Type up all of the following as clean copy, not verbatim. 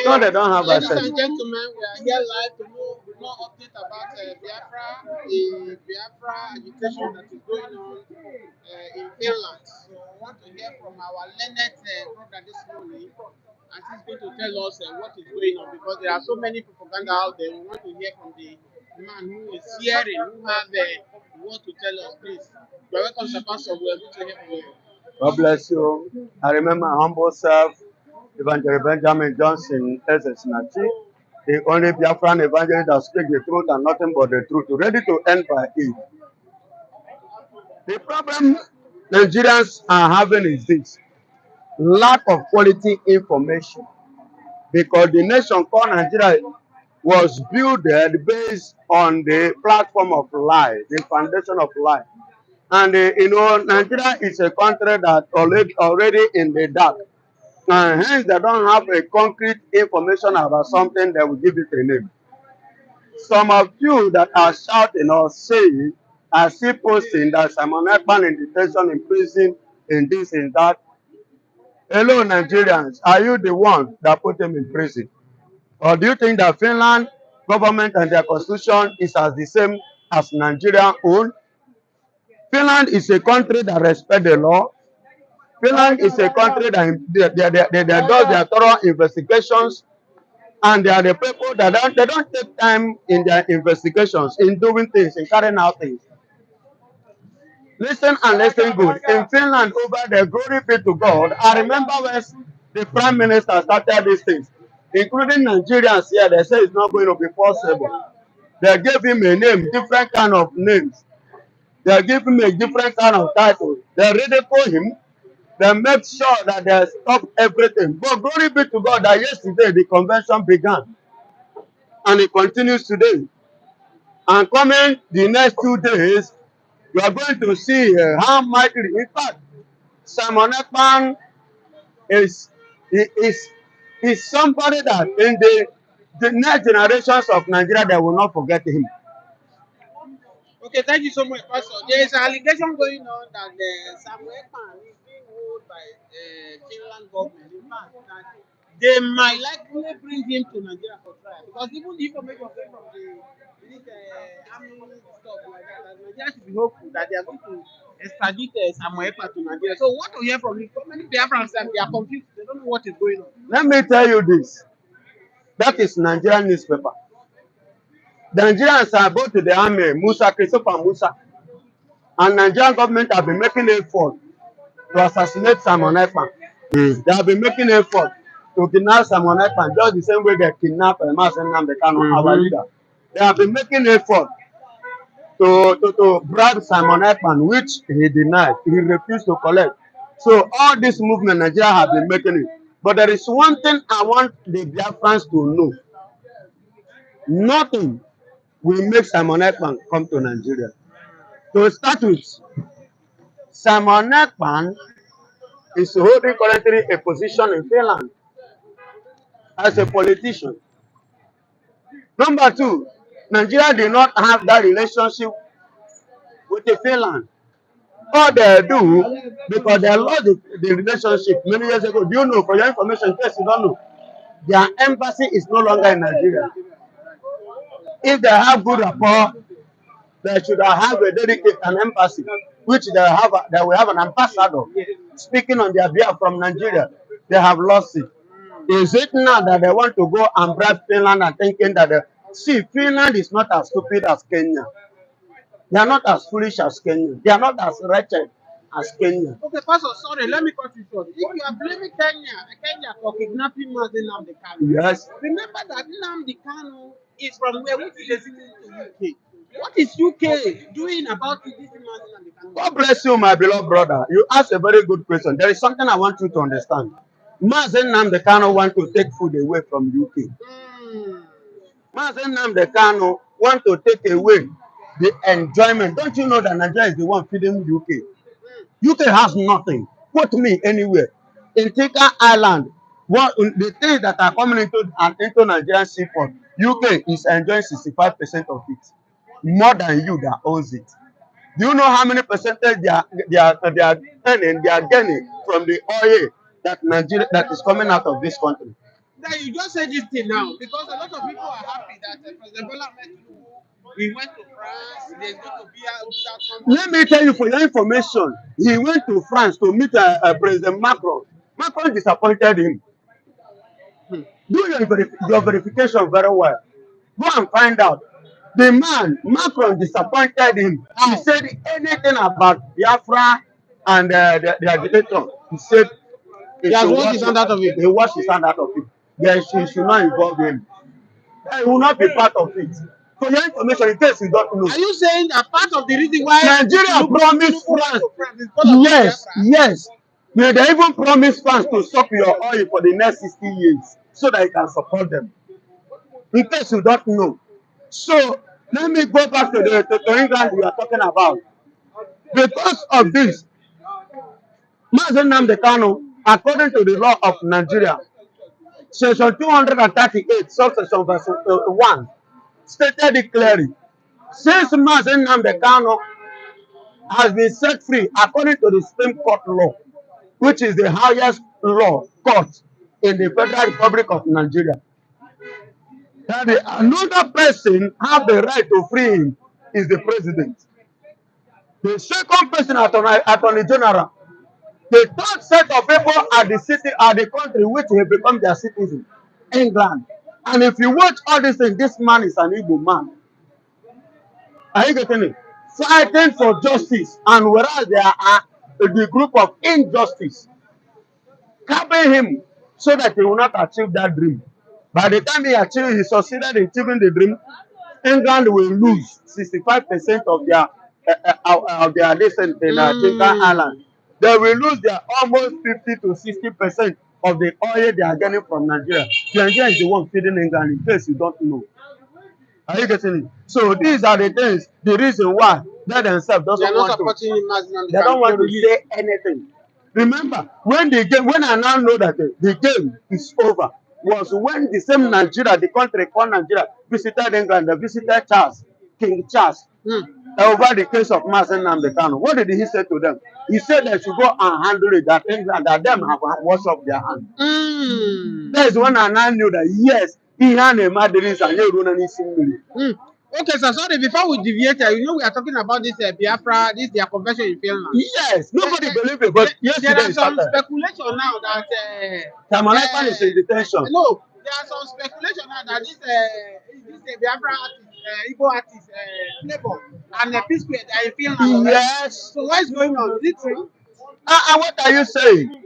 It's not they don't have Ladies access. and gentlemen, we are here live to know more update about Biafra, the Biafra agitation that is going on in Finland. So we want to hear from our learned brother this morning, and he's going to tell us what is going on, because there are so many propaganda out there. We want to hear from the man who is hearing, who have what to tell us. Please, you're welcome, Sir Pastor. We are going to hear from you. God bless you. I remember my humble self, Evangelist Benjamin Johnson, SS Nachi, the only Biafran evangelist that speaks the truth and nothing but the truth, ready to end by it. The problem Nigerians are having is this: lack of quality information, because the nation called Nigeria was built based on the platform of lie, the foundation of lie. And Nigeria is a country that already in the dark. And hence they don't have a concrete information about something that will give it a name. Some of you that are shouting or saying, are still posting that Simon Ekpan in detention, in prison, in this, in that. Hello, Nigerians, are you the one that put him in prison? Or do you think that Finland government and their constitution is as the same as Nigeria own? Finland is a country that respects the law. Finland is a country that they does their thorough investigations, and they are the people that they don't take time in their investigations, in doing things, in carrying out things. Listen and listen good. In Finland, over the glory be to God, I remember when the Prime Minister started these things, including Nigerians here, they say it's not going to be possible. They gave him a name, different kind of names. They give him a different kind of title. They ridicule him. They make sure that they stop everything. But glory be to God that yesterday the convention began and it continues today. And coming the next 2 days, we are going to see how mightily. In fact, Simon Ekpan is is is somebody that in the next generations of Nigeria they will not forget him. Okay, thank you so much, Pastor. There is an allegation going on that Samuel Ekpan is being held by Finland government. In fact, that they might likely bring him to Nigeria for trial, because even the information came from the army stuff like that, that Nigeria should be hopeful that they are going to extradite Samuel Ekpan to Nigeria. So what we hear from you, so many Biafrans, they are confused. They don't know what is going on. Let me tell you this. That is Nigerian newspaper. The Nigerians are going to the army, Musa, Christopher Musa, and Nigerian government have been making effort to assassinate Simon Ekpan. They have been making effort to kidnap Simon Ekpan, just the same way they kidnapped Mazen Namdekano, our leader. They have been making effort to bribe Simon Ekpan, which he denied. He refused to collect. So all this movement Nigeria have been making it. But there is one thing I want the Biafrans to know. Nothing will make Simon Ekpan come to Nigeria. To start with, Simon Ekpan is holding currently a position in Finland as a politician. Number two, Nigeria did not have that relationship with the Finland. All they do, because they lost the relationship many years ago. Do you know, for your information, in case you don't know, their embassy is no longer in Nigeria. If they have good rapport, they should have a dedicated an embassy, which they will have an ambassador speaking on their behalf from Nigeria. They have lost it. Is it now that they want to go and bribe Finland and thinking that see, Finland is not as stupid as Kenya. They are not as foolish as Kenya. They are not as wretched as Kenya. Okay, Pastor, sorry, let me cut you short. If you are blaming Kenya for kidnapping Mazen Nnamdi Kanu, Yes. remember that Nnamdi Kanu is from where, which is a city to UK. What is UK doing about this Mazen Nnamdi Kanu? God bless you, my beloved brother. You asked a very good question. There is something I want you to understand. Mazen Nnamdi Kanu want to take food away from UK. Mazen Nnamdi Kanu want to take away the enjoyment. Don't you know that Nigeria is the one feeding UK? UK has nothing. Put me anywhere. In Tika Island, the things that are coming into Nigerian seaport, UK is enjoying 65% of it. More than you that owns it. Do you know how many percentage they are earning, they are gaining from the oil that Nigeria that is coming out of this country? Now you just said this thing now because a lot of people are happy that President Bola Ahmed Tinubu he went to France. There's going to be a Let me tell you for your information, he went to France to meet President Macron. Macron disappointed him. Do your verification very well. Go and find out. The man, Macron disappointed him. He said anything about Biafra and the agitator. He said he has washed his hand out of it. He washed his hand out of it. Yes, he should not involve him. He will not be part of it. For your information, in case you don't know. Are you saying that part of the reason why Nigeria promised France? Yes, yes. They even promised France to stop your oil for the next 60 years so that you can support them. In case you don't know. So let me go back to the England we are talking about. Because of this, Mazen Nnamdi Kanu, according to the law of Nigeria, section 238, subsection verse 1, stated it clearly. Since Mazen Nnamdi Kanu has been set free according to the Supreme Court law, which is the highest law court in the Federal Republic of Nigeria, that another person have the right to free him is the president. The second person, attorney general. The third set of people are the city, are the country which have become their citizen, England. And if you watch all these things, this man is an Igbo man. Are you getting it? Fighting for justice, and whereas there are the group of injustice, capping him so that he will not achieve that dream. By the time he succeeded in achieving the dream, England will lose 65% of their descent in Island. They will lose their almost 50 to 60% of the oil they are getting from Nigeria. Nigeria is the one feeding England, in case you don't know. Are you getting it? So these are the things, the reason why they themselves doesn't want to. They don't want to say anything. Remember, when I now know that the game is over, was when the same Nigeria, the country called Nigeria, visited England, they visited King Charles, over the case of Mazen Nnamdi Kanu. What did he say to them? He said they should go and handle it, that England, that them have washed up their hands. That's when I now knew that, yes, he had a madness and he run anything. Okay, so sorry, before we deviate, we are talking about this Biafra, this their convention in Finland. Yes, nobody believed it, but yesterday there are some speculation now that Tamanaipan is in detention. No, there are some speculation now that this Biafra artist, Igbo artist, Flavor, and Peace Square are in Finland. Yes. Right? So what is going on? Is it true? What are you saying?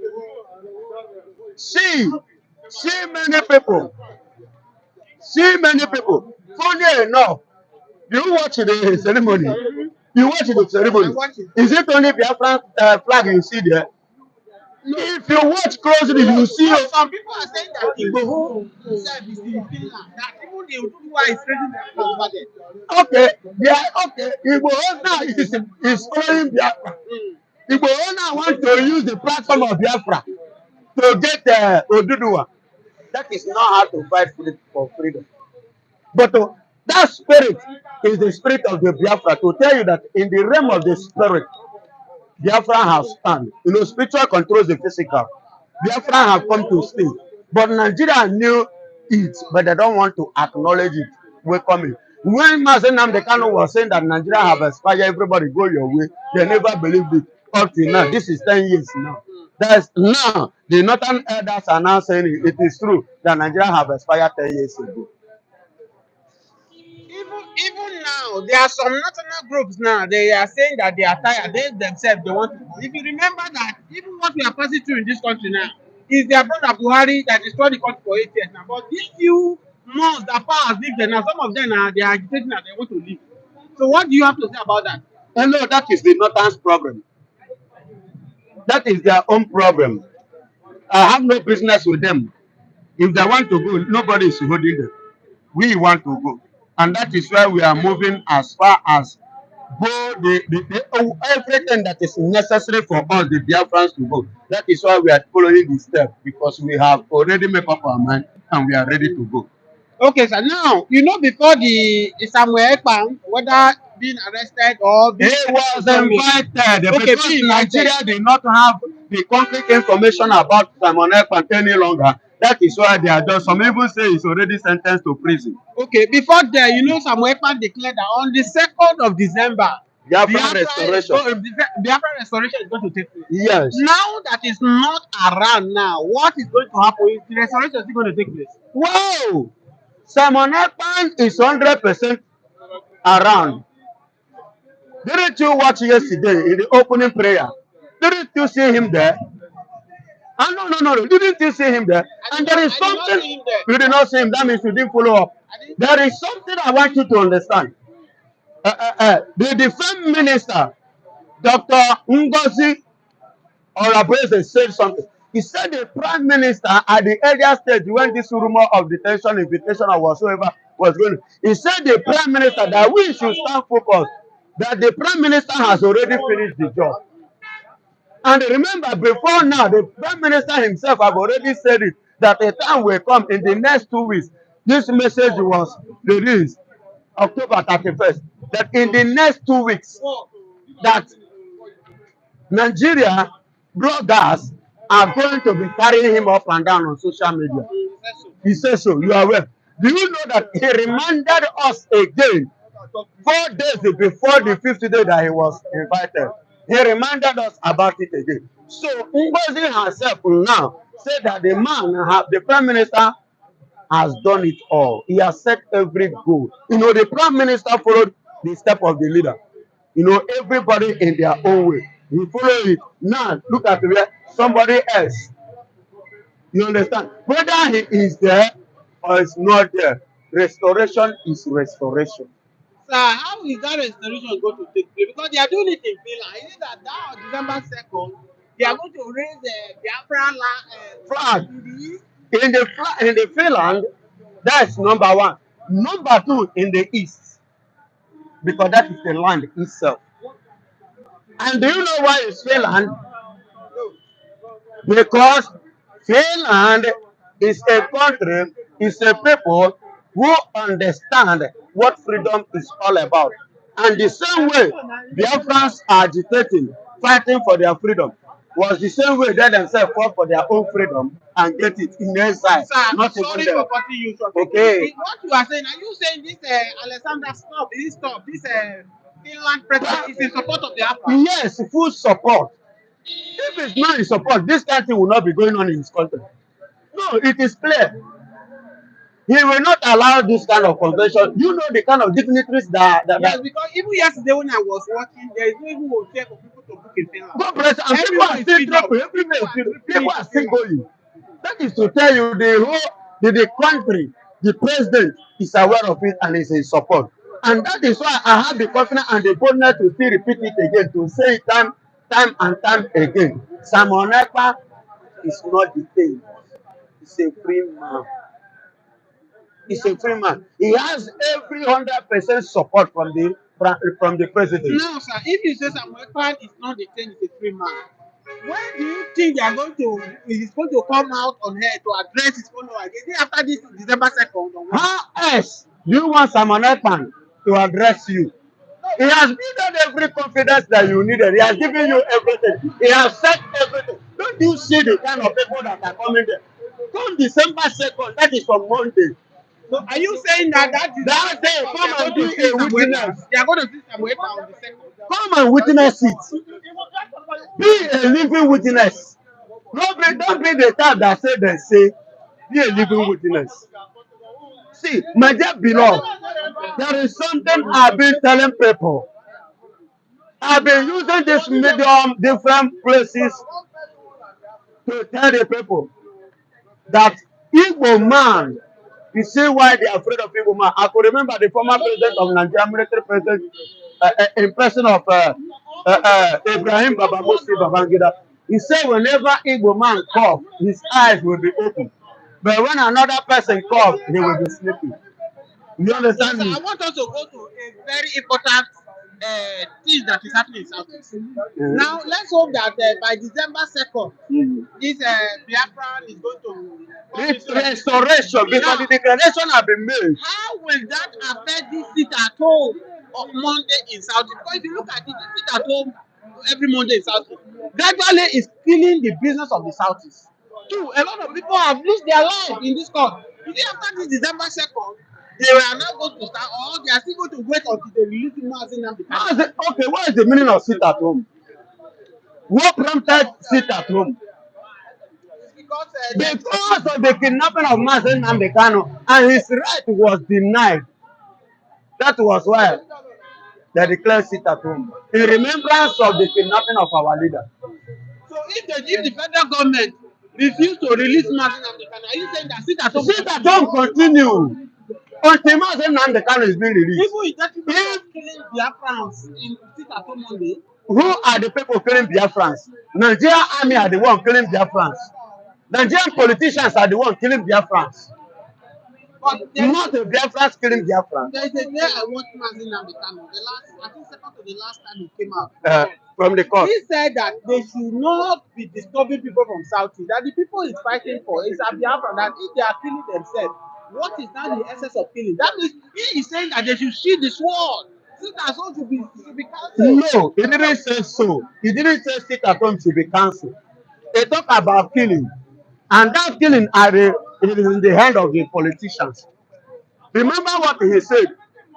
See many people. Funny enough, you watch the ceremony. You watch the ceremony. Is it only Biafran flag you see there? No. If you watch closely, you see. Some people are saying that Igbo himself is in Finland. That even the Uduwa is raising their flag over there. Okay, yeah, okay. Igbo now is following Biafra. Igbo now want to use the platform of Biafra to get Oduduwa. That is not how to fight for freedom. But that spirit is the spirit of the Biafra, to tell you that in the realm of the spirit, Biafra has stand. You know, spiritual controls the physical. Biafra have come to stay. But Nigeria knew it, but they don't want to acknowledge it. Welcome it. When Mazen Nnamdi Kanu was saying that Nigeria have expired, everybody go your way, they never believed it. Up to now, this is 10 years now. That's now, the northern elders are now saying it is true that Nigeria have expired 10 years ago. Even now, there are some national groups now, they are saying that they are tired, they themselves, they want to. If you remember that, even what we are passing through in this country now, is their brother Buhari that destroyed the country for 8 years now. But these few months that power has lived there now, some of them are they are agitating and they want to leave. So what do you have to say about that? Hello, that is the northern's problem. That is their own problem. I have no business with them. If they want to go, nobody is holding them. We want to go. And that is why we are moving as far as both everything that is necessary for us, the Biafrans, to go. That is why we are following the step, because we have already made up our mind and we are ready to go. Okay, so now, you know, before the Samuel Ekpan, whether being arrested or being he was invited, okay, because Nigeria did not have the concrete information about Samuel Ekpan any longer. That is why they are just, some even say he's already sentenced to prison. Okay, before that, you know, Samuel Ekpan declared that on the 2nd of December, Biafra restoration. Biafra restoration is going to take place. Yes. Now that is not around now, what is going to happen? Is the restoration still going to take place? Wow! Simon Ekpan is 100% around. Didn't you watch yesterday in the opening prayer? Didn't you see him there? Ah, no. Didn't you see him there? And there is something you did not see him. That means you didn't follow up. There is something I want you to understand. The defense minister, Dr. Ngozi Orabreze, said something. He said the prime minister at the earlier stage when this rumor of detention, invitation, or whatsoever was going, he said the prime minister that we should stand focused, that the prime minister has already finished the job. And remember, before now, the prime minister himself have already said it, that a time will come in the next 2 weeks. This message was released October 31st, that in the next 2 weeks, that Nigeria bloggers are going to be carrying him up and down on social media. He says so. You are aware. Do you know that he reminded us again 4 days before the 5th day that he was invited? He reminded us about it again. So Ngozi herself now said that the prime minister has done it all. He has set every goal. You know, the prime minister followed the step of the leader. You know, everybody in their own way. He followed it. Now, look at where somebody else. You understand? Whether he is there or is not there, restoration is restoration. Sir, how is that restoration going to take place? Because they are doing it in Finland. Is it that now on December 2nd, they are going to raise the Biafra Flag in the east? in the Finland, that's number one. Number two, in the east, because that is the land itself. And do you know why it's Finland? Because Finland is a country, is a people who understand what freedom is all about. And the same way Biafrans are agitating, fighting for their freedom, was the same way they themselves fought for their own freedom and get it in exile. Sir, Not sorry even for there. cutting you short. Okay. What you are saying, are you saying this Alexander stop, this Finland president is in support of the Biafra? Yes, full support. If it's not in support, this kind of thing will not be going on in his country. No, it is clear. He will not allow this kind of convention. You know the kind of dignitaries Yes, because even yesterday when I was watching, there is no even hotel for people to book in Finland. God bless, and people Everyone are is still filled up. traveling. People are still Finland. going. That is to tell you the country, the president is aware of it and is in support. And that is why I have the confidence and the boldness to still repeat it again, to say it time and time again. Simon Ekpa is not detained. He's a free man. He's a free man. He has every 100% support from the president. Now, sir, if you say Samuel Ekpan is not detained, he's a free man, when do you think they are going to, he's going to come out on air to address his followers? Is it after this December 2nd or what? How else do you want Simon Ekpan to address you? He has given every confidence that you needed. He has given you everything. He has said everything. Don't you see the kind of people that are coming there? Come December 2nd, that is from Monday. So are you saying that That day, come and be a witness. They are going to see Samuel Ekpan on the 2nd? Come and witness it. Be a living witness. Don't be the type that say. Be a living witness. See, my dear beloved, there is something I've been telling people. I've been using this medium, different places, to tell the people that Igbo man, you see why they are afraid of Igbo man. I could remember the former president of Nigeria, military president, in person of Ibrahim Babamusi Babangida. He said whenever Igbo man cough, his eyes will be open. But when another person cough, he will be sleeping. You understand me? I want us to go to a very important thing that is happening in Southeast. Now, let's hope that by December 2nd, this Biafra is going to... It's restoration, because the declaration has been made. How will that affect this sit at home on Monday in Southeast? Because if you look at it, this sit at home every Monday in Southeast, gradually is killing the business of the Southeast. Two, a lot of people have lost their life in this court. You see, after this December 2nd, they were not going to start, or they are still going to wait until they release the Mazin and the Okay, what is the meaning of sit at home? What prompted sit at home? because Because of the kidnapping of Mazen Namdekano, and his right was denied. That was why they declared sit at home in remembrance of the kidnapping of our leader. so if the federal government refuse to release Mazin and the are you saying that sit at home? Sit at home continue until Mazen Namdekano is being released. People is talking about killing Biafrans in sit at home Monday. Who are the people killing Biafrans? Nigerian army are the one killing Biafrans. Nigerian politicians are the one killing Biafrans. But not the Biafrans killing Biafrans. There is a day I watched Mazin and the last, I think second to the last time he came out. From the court. He said that they should not be disturbing people from Southeast. That the people he's fighting for is a Biafra. That if they are killing themselves, what is now the essence of killing? That means he is saying that they should sheathe the sword. Sit at home should be cancelled. No, he didn't say so. He didn't say sit at home should be cancelled. They talk about killing, and that killing is in the hand of the politicians. Remember what he said,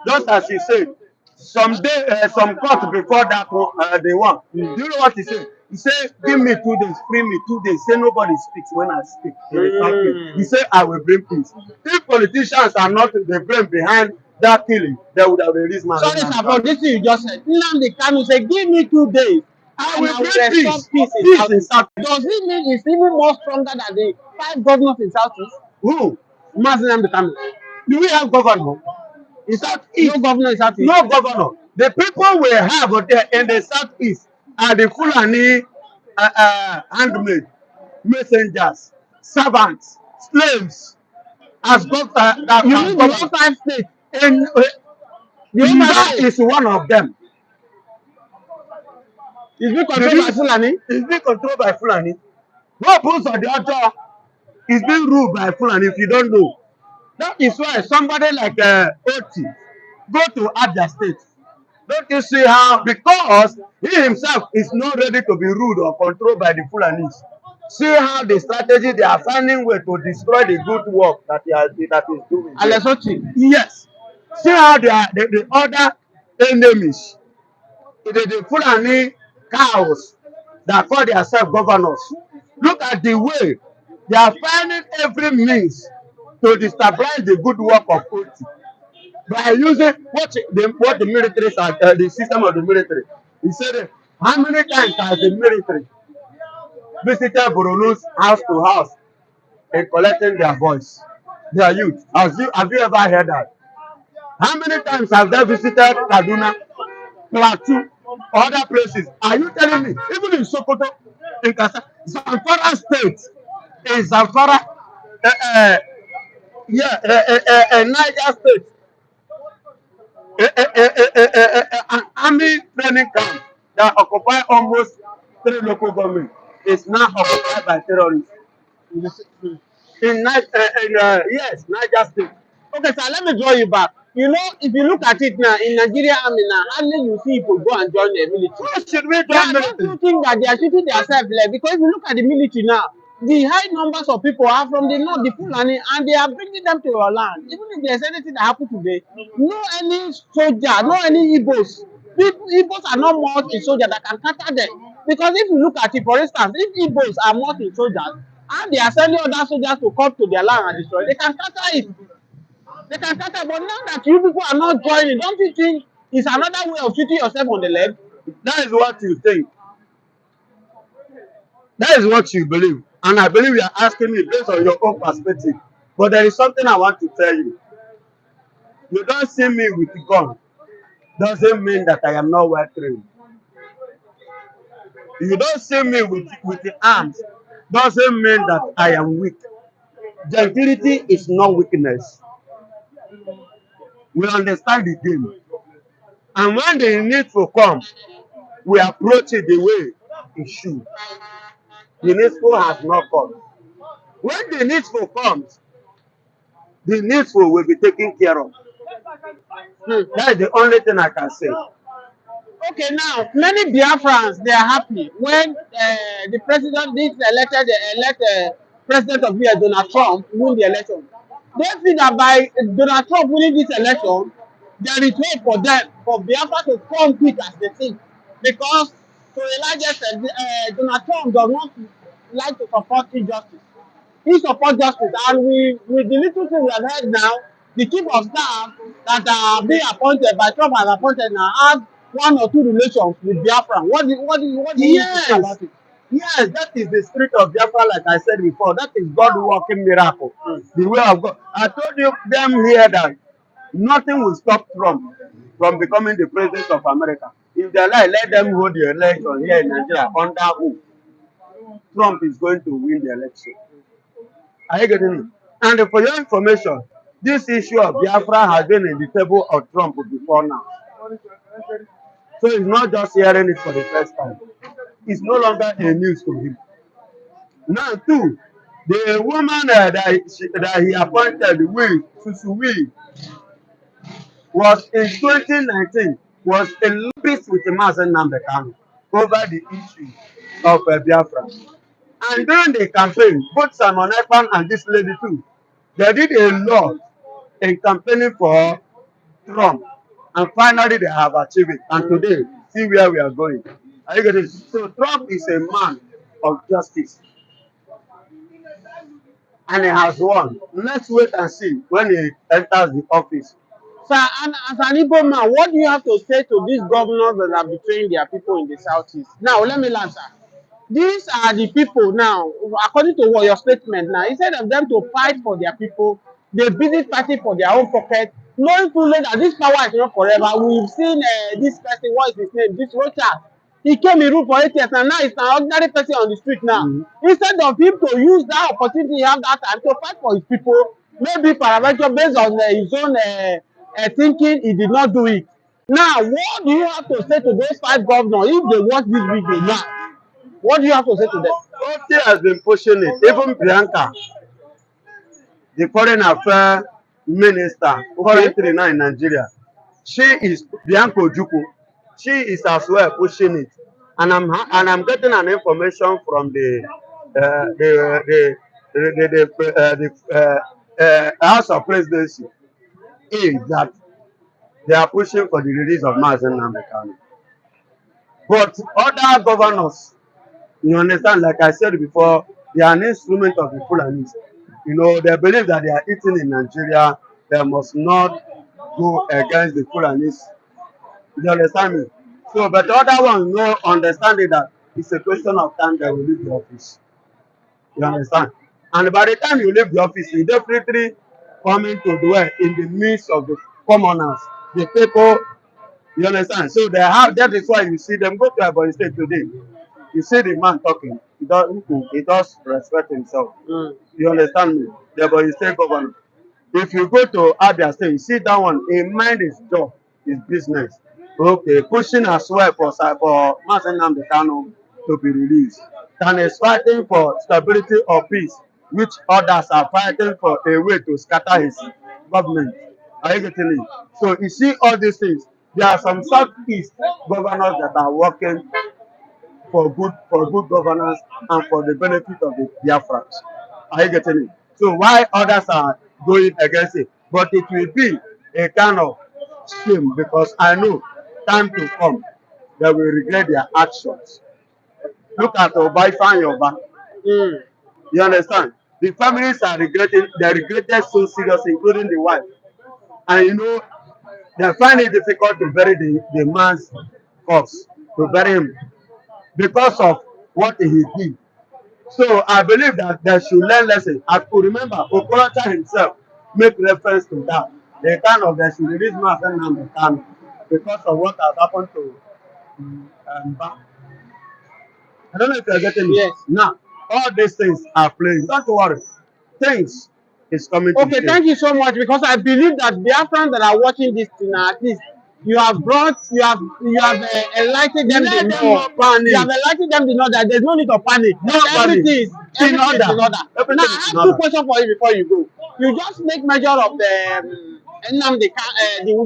just as he said, some court before that one, the one. Do you know what he said? He said, give me 2 days, free me 2 days. Say nobody speaks when I speak. He said, I will bring peace. If politicians are not the brain behind that killing, they would have released my. Sorry, sir, for this thing you just said. Nnamdi Kanu said, give me 2 days. I will bring peace. Peace in South. Does he mean he's even more stronger than the 5 governors in Southeast? Who? Nnamdi Kanu. Do we have governor? In Southeast. No governor in Southeast. No governor. The people we have there in the Southeast are the Fulani handmaid, messengers, servants, slaves. As governor, you mean the whole 5 states? And that is one of them. Is being controlled by Fulani? Is being controlled by Fulani. What happens on the other is being ruled by Fulani if you don't know. That is why somebody like Oti go to Abia State. Don't you see how? Because he himself is not ready to be ruled or controlled by the Fulanis. See how the strategy they are finding way to destroy the good work that is doing. Alesoti. Yes. See how the other enemies, the Fulani cows that call themselves governors. Look at the way they are finding every means to destabilize the good work of Oti by using what the military, the system of the military. He said, how many times has the military visited Borno's house to house and collecting their voice, their youth? Have you ever heard that? How many times have they visited Kaduna, Plateau, other places? Are you telling me? Even in Sokoto, in Zamfara State, in Zamfara, Niger State, an army training camp that occupy almost 3 local governments is now occupied by terrorists. Yes, Niger State. Okay, sir, let me draw you back. You know, if you look at it now, in Nigeria army now, hardly you see people go and join the military. Why should we join military? Don't you think that they are shooting themselves left? Because if you look at the military now, the high numbers of people are from the north, the Fulani, and they are bringing them to your land. Even if there's anything that happened today, no any soldier, no any Igbos. Igbos are not more in soldiers that can counter them. Because if you look at it, for instance, if Igbos are more in soldiers, and they are sending other soldiers to come to their land and destroy, they can counter it. They can counter, but now that you people are not joining, don't you think it's another way of shooting yourself on the leg? That is what you think. That is what you believe. And I believe you are asking me based on your own perspective. But there is something I want to tell you. You don't see me with a gun. Doesn't mean that I am not well trained. You don't see me with the arms. Doesn't mean that I am weak. Gentility is not weakness. We understand the game. And when the need to come, we approach it the way it should. The needful has not come. When the needful comes, the needful will be taken care of. That is the only thing I can say. Okay, now many Biafrans they are happy when the president did elect president of US, Donald Trump, win the election. They feel that by Donald Trump winning this election, there is hope for them, for Biafra to come quick as they think. Because to a large extent, Donald Trump does not like to support injustice. He supports justice, and with the little thing we have heard now, the chief of staff that are being appointed by Trump has appointed now have one or two relations with Biafra. What do you think Yes, about it? yes, that is the spirit of Biafra, like I said before. That is God working miracle. The way of God. I told you them here that nothing will stop Trump from becoming the president of America. If they like, let them hold the election here in Nigeria under who? Trump is going to win the election. Are you getting me? And for your information, this issue of Biafra has been in the table of Trump before now. So he's not just hearing it for the first time. It's no longer a news to him. Now, too, the woman that he appointed, Susui, was in 2019, was a lobbyist with Mazen Nambekano over the issue of Biafra. And during the campaign, both Simon Ekpan and this lady too, they did a lot in campaigning for Trump. And finally, they have achieved it. And today, see where we are going. Are you getting it? So Trump is a man of justice. And he has won. Let's wait and see when he enters the office. Sir, and as an Igbo man, what do you have to say to these governors that are betraying their people in the southeast? Now, let me answer. These are the people now, according to what your statement now, instead of them to fight for their people, they busy fighting for their own pocket, knowing fully that this power is not forever. We've seen this person, what is his name? This Rocha. He came in room for 8 years and now he's an ordinary person on the street now. Instead of him to use that opportunity he have that time to fight for his people, maybe paraventure based on his own thinking, he did not do it. Now, what do you have to say to those 5 governors if they watch this video now? What do you have to say to them? Oti has been pushing it. Even Bianca, the foreign affairs minister, currently now in Nigeria, she is Bianca Ojukwu. She is as well pushing it, and I'm getting an information from the House of Presidency is that they are pushing for the release of Mazen Nnamdi. But other governors, you understand, like I said before, they are an instrument of the Fulanis. You know, they believe that they are eating in Nigeria, they must not go against the Fulanis. You understand me? So, but the other one, no understanding that it's a question of time that will leave the office. You understand? And by the time you leave the office, you definitely coming to dwell in the midst of the commoners, the people. You understand? So they have, that is why you see them go to Ebonyi State today. You see the man talking, he does respect himself. You understand me? The Ebonyi State governor. If you go to Abia State, you see that one, he mind his job, his business. Okay, pushing as well for Mazen Nnamdi Kanu to be released. And is fighting for stability or peace, which others are fighting for a way to scatter his government. Are you getting it? So you see all these things. There are some Southeast governors that are working for good governance and for the benefit of the Biafrans. Are you getting it? So why others are going against it? But it will be a kind of shame because I know time to come they will regret their actions. Look at Oba Ifeanyi Oba. You understand? The families are regretting, they regretted so serious, including the wife. And you know, they find it difficult to bury the man's corpse, to bury him because of what he did. So I believe that they should learn lesson. I could remember Okorocha himself make reference to that. The kind of they should release Mazen Nnamdi Kanu because of what has happened to I don't know if you're getting me. Yes. Now, all these things are playing. Don't worry. Things is coming to Okay, thank you so much because I believe that Biafrans that are watching this thing now, at least you have enlightened them Let to them know. not panic. You have enlightened them to know that there's no need to panic. No panic. Everything is in order. Everything Now, is I in have two order. questions for you before you go. You just make measure of the we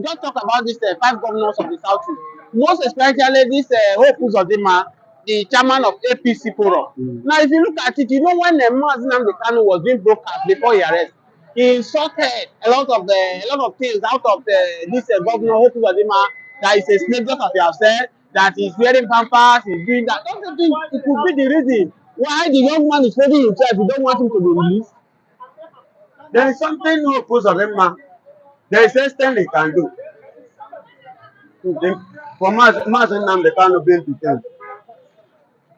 just talk about these 5 governors of the South. Most especially this Hope Uzodinma. the chairman of APC forum. Now, if you look at it, you know when Mazi Nnamdi Kanu was being broadcast before he arrest, he insulted a lot of things out of this governor Hope Uzodinma, that is a slave, just as you have said, that he's wearing pampers, he's doing that. Don't you think it could be the reason why the young man is holding himself? You don't want him to be released. There is something no oppose of him, man. There is extent he can do. For Mazi Nnamdi Kanu being detained.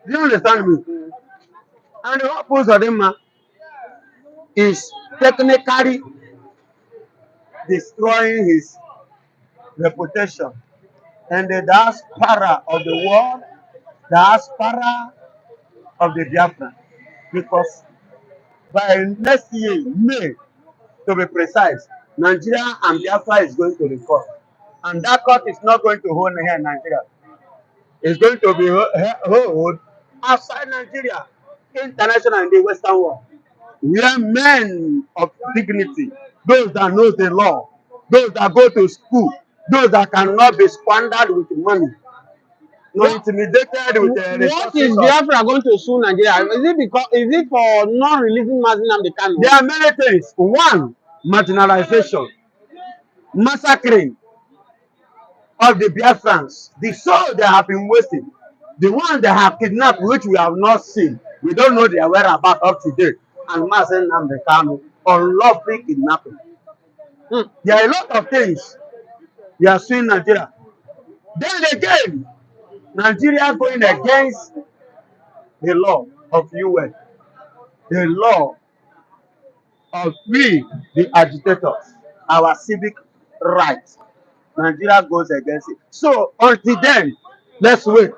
Do you understand me? And the oppose of him, man, is technically destroying his reputation. And the diaspora of the world, diaspora of the Biafra. Because by next year, May, to be precise, Nigeria and Biafra is going to the court. And that court is not going to hold here in Nigeria. It's going to be held outside Nigeria, international in the Western world. Where men of dignity, those that know the law, those that go to school, those that cannot be squandered with money, not intimidated with the What is resources of. Biafra going to sue Nigeria? Is it for not releasing Mazi Nnamdi Kanu? There are many things. One, marginalization, massacring of the Biafrans, the soul they have been wasting, the ones they have kidnapped, which we have not seen. We don't know their whereabouts up to date. And Mazi Nnamdi Kanu, unlawful kidnapping. There are a lot of things we are seeing in Nigeria. Then again, Nigeria going against the law of UN, the law of we, the agitators, our civic rights. Nigeria goes against it. So until then, let's wait.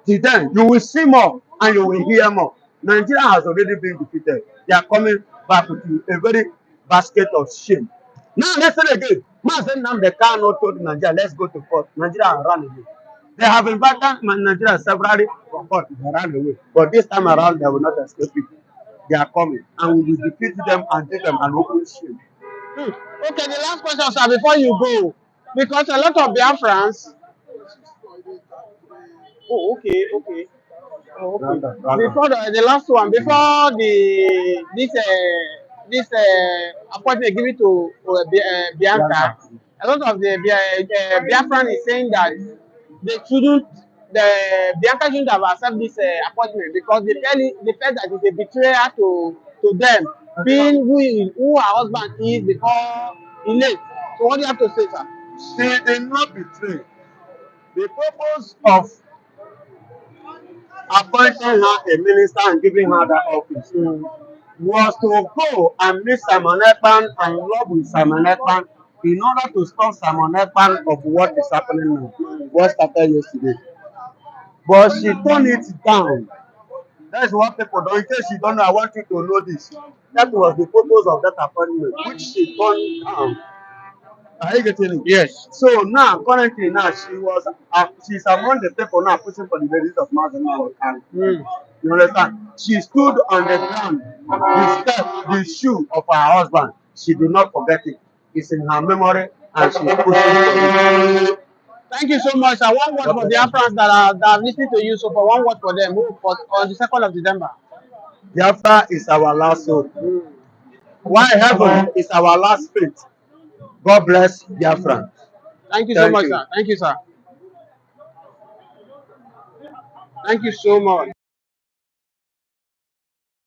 Till then, you will see more and you will hear more. Nigeria has already been defeated. They are coming back with a very basket of shame. Now listen again. Mazi Nnamdi Kanu told Nigeria, let's go to court. Nigeria ran away. They have invited Nigeria severally for court. They ran away. But this time around, they will not escape it. They are coming. And we will defeat them and take them an open shame. Okay, the last question, sir, before you go. Because a lot of Biafrans. Oh, okay, okay. Oh, okay. Before the last one, before this appointment given to Bianca, a lot of the Biafran is saying that they shouldn't, the Bianca shouldn't have accepted this appointment because they felt that it's a betrayal to them, being who her husband is before he left. So what do you have to say, sir? She did not betray. The purpose of appointing her a minister and giving her that office was to go and meet Simon Ekpan and love with Simon Ekpan in order to stop Simon Ekpan of what is happening now, what started yesterday. But she turned it down. That's what people don't. In case you don't know, I want you to know this. That was the purpose of that appointment, which she turned down. Are you getting it? Yes. So now, currently now, she's among the people now pushing for the release of Mazi Nnamdi Kanu. You understand? She stood on the ground, the step, the shoe of her husband. She did not forget it. It's in her memory, and she's pushing for it. Thank you so much. I one word for the Biafrans that are listening to you. So for one word for them, on the 2nd of December. Biafra is our last hope. Why heaven is our last faith. God bless Biafra. Thank you so much, sir. Thank you, sir. Thank you so much.